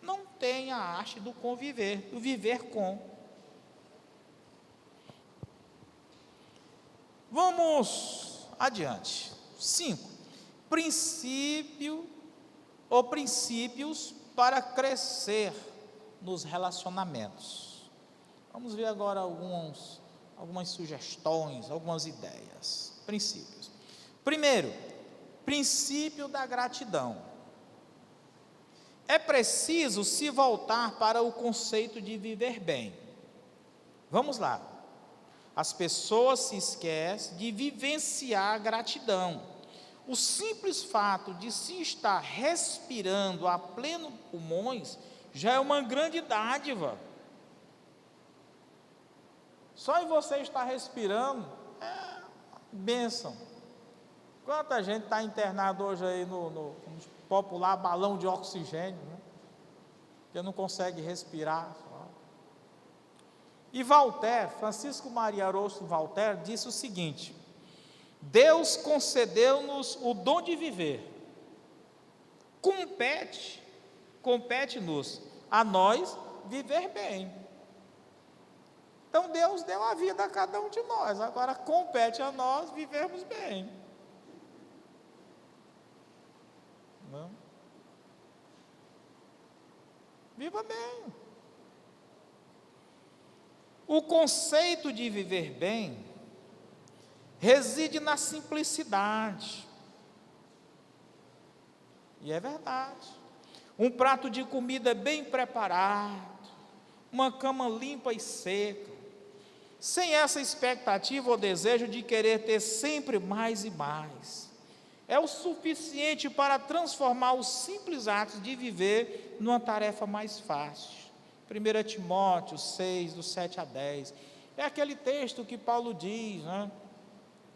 Speaker 1: Não tem a arte do conviver, do viver com. Vamos adiante. 5. Princípios para crescer nos relacionamentos. Vamos ver agora algumas sugestões, algumas ideias. Princípios. Primeiro, princípio da gratidão. É preciso se voltar para o conceito de viver bem. Vamos lá. As pessoas se esquecem de vivenciar a gratidão. O simples fato de se estar respirando a pleno pulmões já é uma grande dádiva. Só em você estar respirando é bênção. Quanta gente está internado hoje aí no popular balão de oxigênio, né? Que não consegue respirar. E Voltaire, Francisco Maria Rosto Voltaire, disse o seguinte: Deus concedeu-nos o dom de viver, compete-nos a nós viver bem. Então Deus deu a vida a cada um de nós, agora compete a nós vivermos bem. Não? Viva bem. O conceito de viver bem reside na simplicidade. E é verdade. Um prato de comida bem preparado, uma cama limpa e seca, sem essa expectativa ou desejo de querer ter sempre mais e mais. É o suficiente para transformar os simples atos de viver numa tarefa mais fácil. 1 Timóteo 6, do 7 a 10. É aquele texto que Paulo diz, né,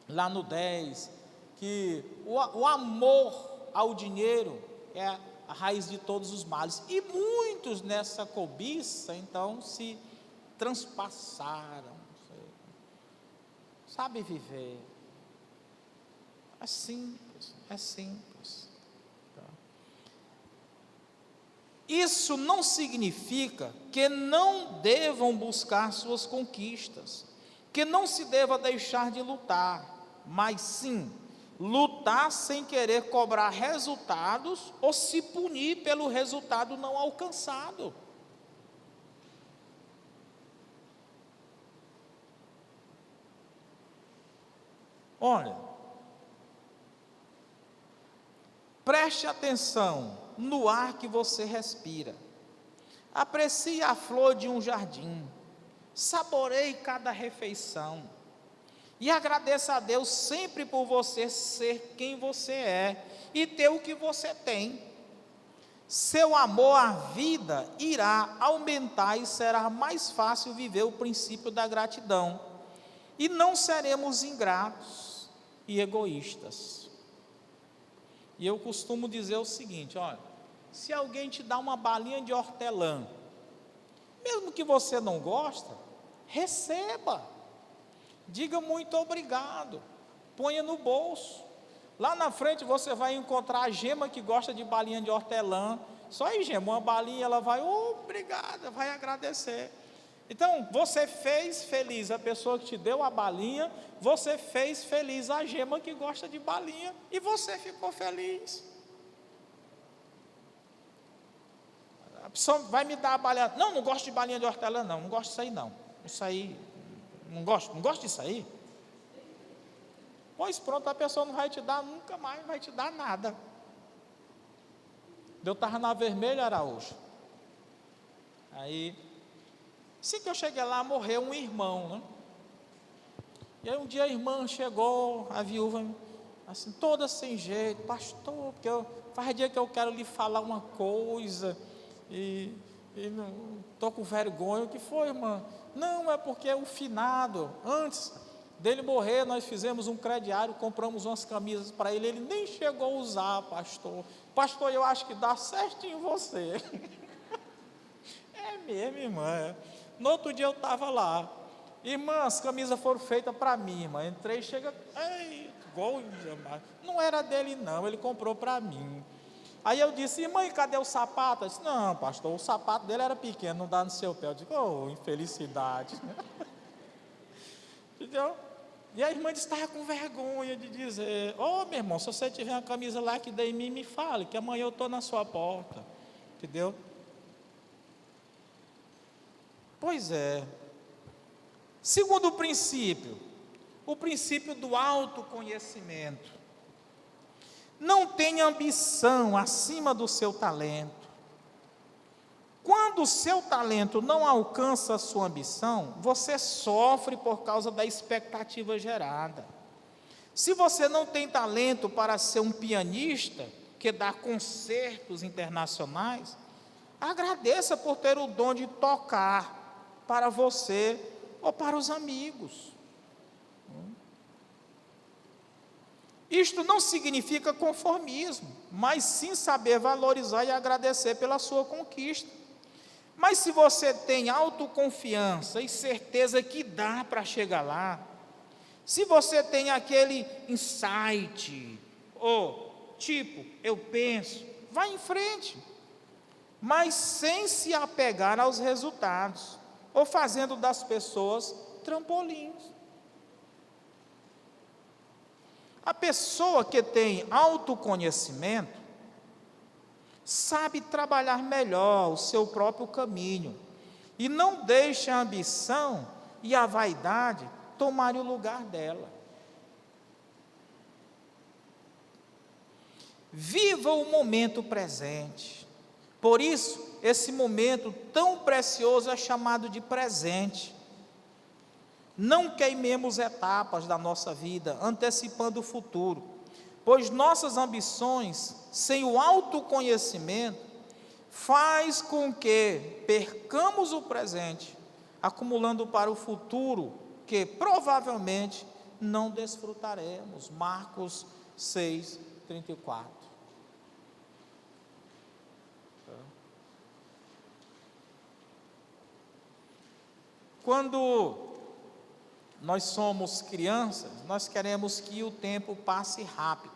Speaker 1: lá no 10, que o amor ao dinheiro é a raiz de todos os males. E muitos nessa cobiça, então, se transpassaram. Sabe viver. É simples, é simples. Isso não significa que não devam buscar suas conquistas, que não se deva deixar de lutar, mas sim lutar sem querer cobrar resultados ou se punir pelo resultado não alcançado. Olha, preste atenção no ar que você respira. Aprecie a flor de um jardim. Saboreie cada refeição. E agradeça a Deus sempre por você ser quem você é e ter o que você tem. Seu amor à vida irá aumentar e será mais fácil viver o princípio da gratidão. E não seremos ingratos e egoístas. E eu costumo dizer o seguinte, olha, se alguém te dá uma balinha de hortelã, mesmo que você não gosta, receba, diga muito obrigado, ponha no bolso. Lá na frente você vai encontrar a Gema que gosta de balinha de hortelã, só aí Gema, uma balinha, ela vai, obrigada, vai agradecer. Então, você fez feliz a pessoa que te deu a balinha, você fez feliz a Gema que gosta de balinha, e você ficou feliz. A pessoa vai me dar a balinha, não gosto de balinha de hortelã não gosto disso aí não, isso aí, não gosto disso aí. Pois pronto, a pessoa não vai te dar, nunca mais vai te dar nada. Eu estava na Vermelha Araújo, aí, assim que eu cheguei lá, morreu um irmão, né? E aí um dia a irmã chegou, a viúva, assim, toda sem jeito, pastor, porque faz dia que eu quero lhe falar uma coisa, e não estou com vergonha. O que foi, irmã? Não, é porque o finado, antes dele morrer, nós fizemos um crediário, compramos umas camisas para ele, ele nem chegou a usar, pastor. Pastor, eu acho que dá certinho você. É mesmo, irmã. No outro dia eu estava lá, irmã, as camisas foram feitas para mim, irmã. Entrei, chega, igual, não era dele não, ele comprou para mim. Aí eu disse, irmã, e cadê o sapato? Eu disse, não, pastor, o sapato dele era pequeno, não dá no seu pé. Eu digo, infelicidade. Entendeu? E a irmã estava com vergonha de dizer, meu irmão, se você tiver uma camisa lá que dê em mim, me fale, que amanhã eu estou na sua porta. Entendeu? Pois é. Segundo princípio, o princípio do autoconhecimento. Não tenha ambição acima do seu talento. Quando o seu talento não alcança a sua ambição, você sofre por causa da expectativa gerada. Se você não tem talento para ser um pianista, que dá concertos internacionais, agradeça por ter o dom de tocar para você ou para os amigos. Isto não significa conformismo, mas sim saber valorizar e agradecer pela sua conquista. Mas se você tem autoconfiança e certeza que dá para chegar lá, se você tem aquele insight, ou tipo, eu penso, vá em frente, mas sem se apegar aos resultados, ou fazendo das pessoas trampolins. A pessoa que tem autoconhecimento sabe trabalhar melhor o seu próprio caminho e não deixa a ambição e a vaidade tomarem o lugar dela. Viva o momento presente. Por isso, esse momento tão precioso é chamado de presente. Não queimemos etapas da nossa vida, antecipando o futuro, pois nossas ambições, sem o autoconhecimento, faz com que percamos o presente, acumulando para o futuro, que provavelmente não desfrutaremos. Marcos 6:34. Quando nós somos crianças, nós queremos que o tempo passe rápido.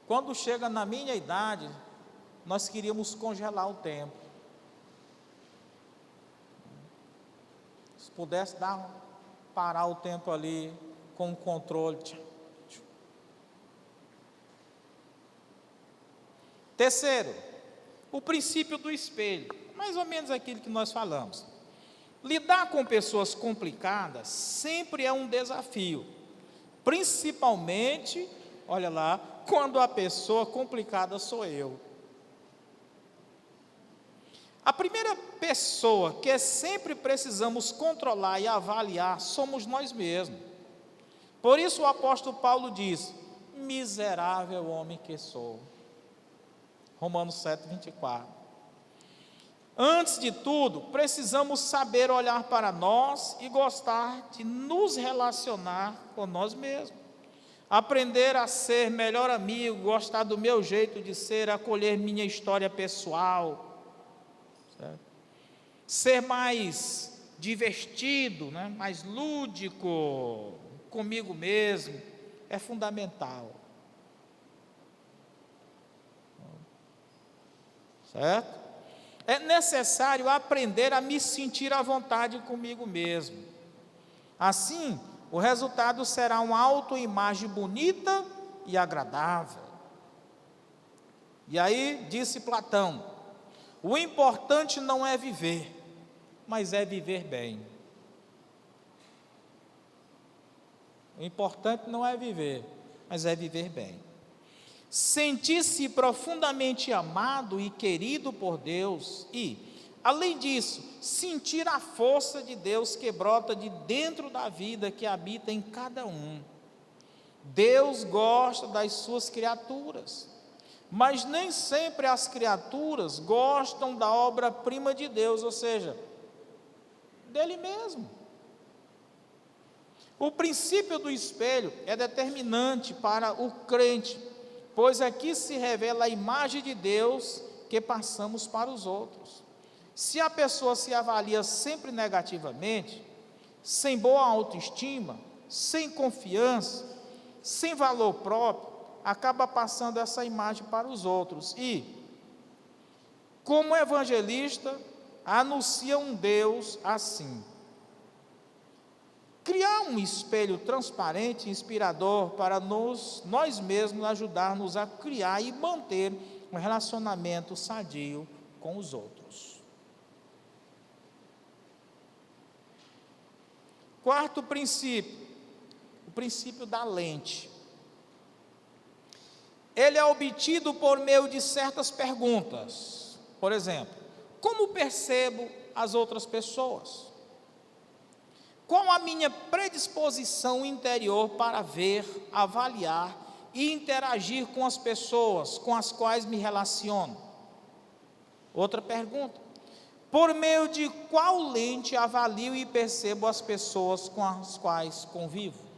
Speaker 1: Quando chega na minha idade, nós queríamos congelar o tempo. Se pudesse parar o tempo ali com o controle. Terceiro, o princípio do espelho, mais ou menos aquilo que nós falamos. Lidar com pessoas complicadas sempre é um desafio, principalmente, olha lá, quando a pessoa complicada sou eu. A primeira pessoa que sempre precisamos controlar e avaliar somos nós mesmos. Por isso o apóstolo Paulo diz: miserável homem que sou. Romanos 7, 24. Antes de tudo, precisamos saber olhar para nós e gostar de nos relacionar com nós mesmos. Aprender a ser melhor amigo, gostar do meu jeito de ser, acolher minha história pessoal, certo? Ser mais divertido, né? Mais lúdico comigo mesmo, é fundamental. Certo? É necessário aprender a me sentir à vontade comigo mesmo. Assim, o resultado será uma autoimagem bonita e agradável. E aí, disse Platão, o importante não é viver, mas é viver bem. O importante não é viver, mas é viver bem. Sentir-se profundamente amado e querido por Deus e, além disso, sentir a força de Deus que brota de dentro da vida que habita em cada um. Deus gosta das suas criaturas, mas nem sempre as criaturas gostam da obra-prima de Deus, ou seja, dele mesmo. O princípio do espelho é determinante para o crente, pois aqui se revela a imagem de Deus que passamos para os outros. Se a pessoa se avalia sempre negativamente, sem boa autoestima, sem confiança, sem valor próprio, acaba passando essa imagem para os outros e, como evangelista, anuncia um Deus assim. Criar um espelho transparente e inspirador para nós mesmos ajudar-nos a criar e manter um relacionamento sadio com os outros. Quarto princípio, o princípio da lente. Ele é obtido por meio de certas perguntas. Por exemplo, como percebo as outras pessoas? Qual a minha predisposição interior para ver, avaliar e interagir com as pessoas com as quais me relaciono? Outra pergunta: por meio de qual lente avalio e percebo as pessoas com as quais convivo?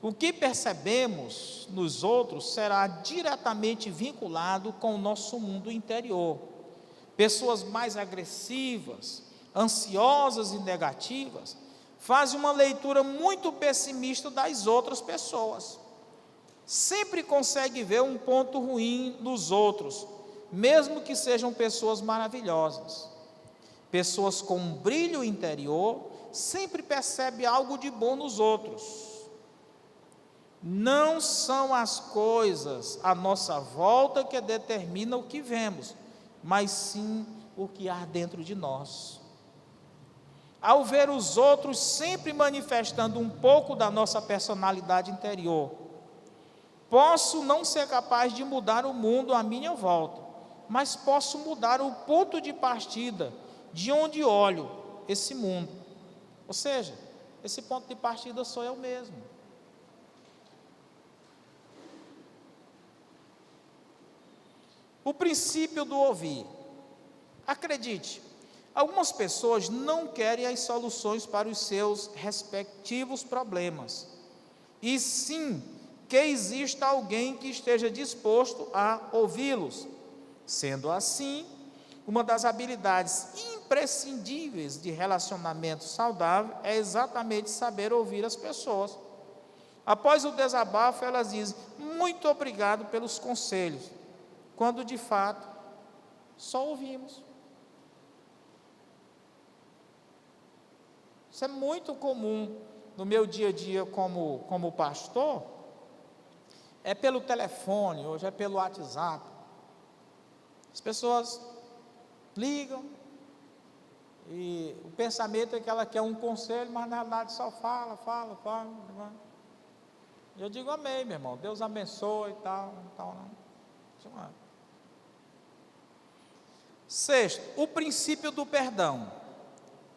Speaker 1: O que percebemos nos outros será diretamente vinculado com o nosso mundo interior. Pessoas mais agressivas, ansiosas e negativas, fazem uma leitura muito pessimista das outras pessoas. Sempre consegue ver um ponto ruim nos outros, mesmo que sejam pessoas maravilhosas. Pessoas com um brilho interior sempre percebem algo de bom nos outros. Não são as coisas à nossa volta que determinam o que vemos, mas sim o que há dentro de nós. Ao ver os outros sempre manifestando um pouco da nossa personalidade interior, posso não ser capaz de mudar o mundo à minha volta, mas posso mudar o ponto de partida de onde olho esse mundo. Ou seja, esse ponto de partida sou eu mesmo. O princípio do ouvir. Acredite, algumas pessoas não querem as soluções para os seus respectivos problemas, e sim que exista alguém que esteja disposto a ouvi-los. Sendo assim, uma das habilidades imprescindíveis de relacionamento saudável é exatamente saber ouvir as pessoas. Após o desabafo, elas dizem: muito obrigado pelos conselhos, quando de fato só ouvimos. Isso é muito comum no meu dia a dia como pastor. É pelo telefone, hoje é pelo WhatsApp. As pessoas ligam e o pensamento é que ela quer um conselho, mas na realidade só fala. E eu digo amém, meu irmão, Deus abençoe e tal, não. Sexto, o princípio do perdão.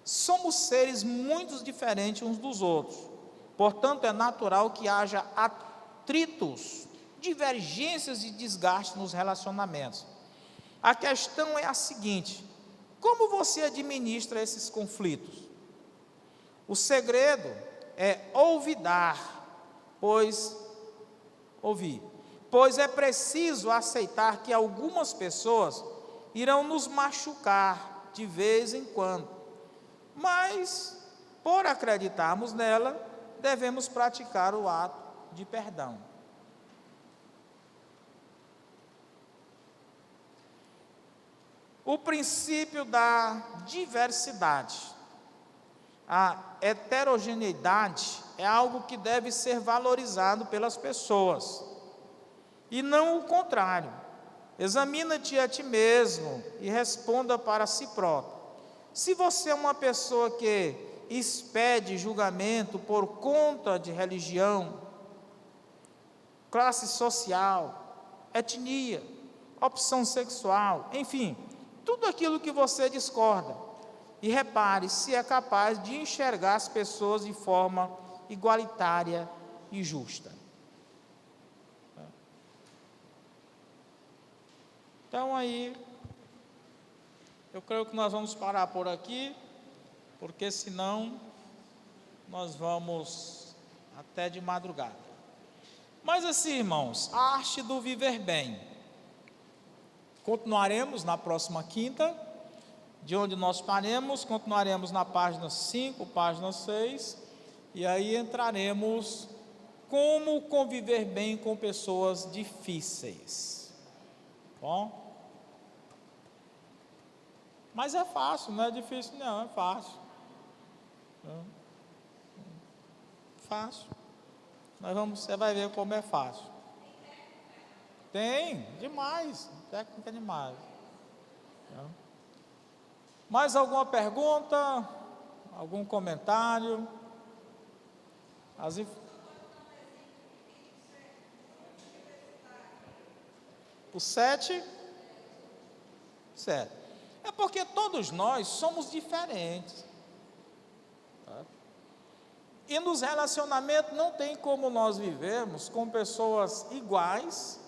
Speaker 1: Somos seres muito diferentes uns dos outros, portanto é natural que haja atritos, divergências e desgaste nos relacionamentos. A questão é a seguinte: como você administra esses conflitos? O segredo é pois é preciso aceitar que algumas pessoas irão nos machucar de vez em quando, mas, por acreditarmos nela, devemos praticar o ato de perdão. O princípio da diversidade. A heterogeneidade é algo que deve ser valorizado pelas pessoas, e não o contrário. Examina-te a ti mesmo e responda para si próprio. Se você é uma pessoa que expede julgamento por conta de religião, classe social, etnia, opção sexual, enfim, tudo aquilo que você discorda, e repare se é capaz de enxergar as pessoas de forma igualitária e justa. Então aí, eu creio que nós vamos parar por aqui, porque senão nós vamos até de madrugada. Mas assim, irmãos, a arte do viver bem. Continuaremos na próxima quinta, de onde nós paremos, continuaremos na página 5, página 6, e aí entraremos como conviver bem com pessoas difíceis. Bom? Mas é fácil, não é difícil não, é fácil. Fácil. Você vai ver como é fácil. Tem, demais, técnica demais. Mais alguma pergunta? Algum comentário? O 7? Certo. É porque todos nós somos diferentes. E nos relacionamentos não tem como nós vivermos com pessoas iguais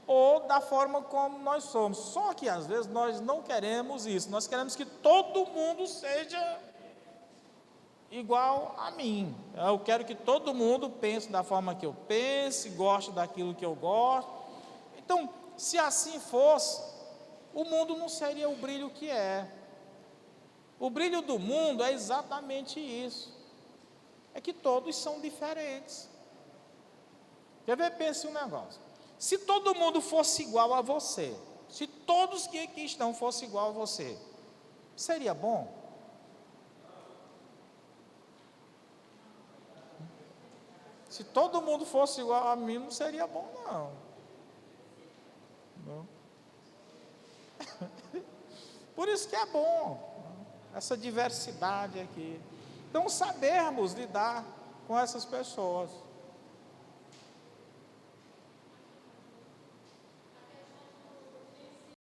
Speaker 1: ou da forma como nós somos. Só que às vezes nós não queremos isso. Nós queremos que todo mundo seja igual a mim. Eu quero que todo mundo pense da forma que eu penso, goste daquilo que eu gosto. Então, se assim fosse, o mundo não seria o brilho que é. O brilho do mundo é exatamente isso. É que todos são diferentes. Quer ver? Pense um negócio. Se todo mundo fosse igual a você, se todos que aqui estão fossem igual a você, seria bom? Se todo mundo fosse igual a mim, não seria bom, não. Por isso que é bom essa diversidade aqui. Então, sabermos lidar com essas pessoas.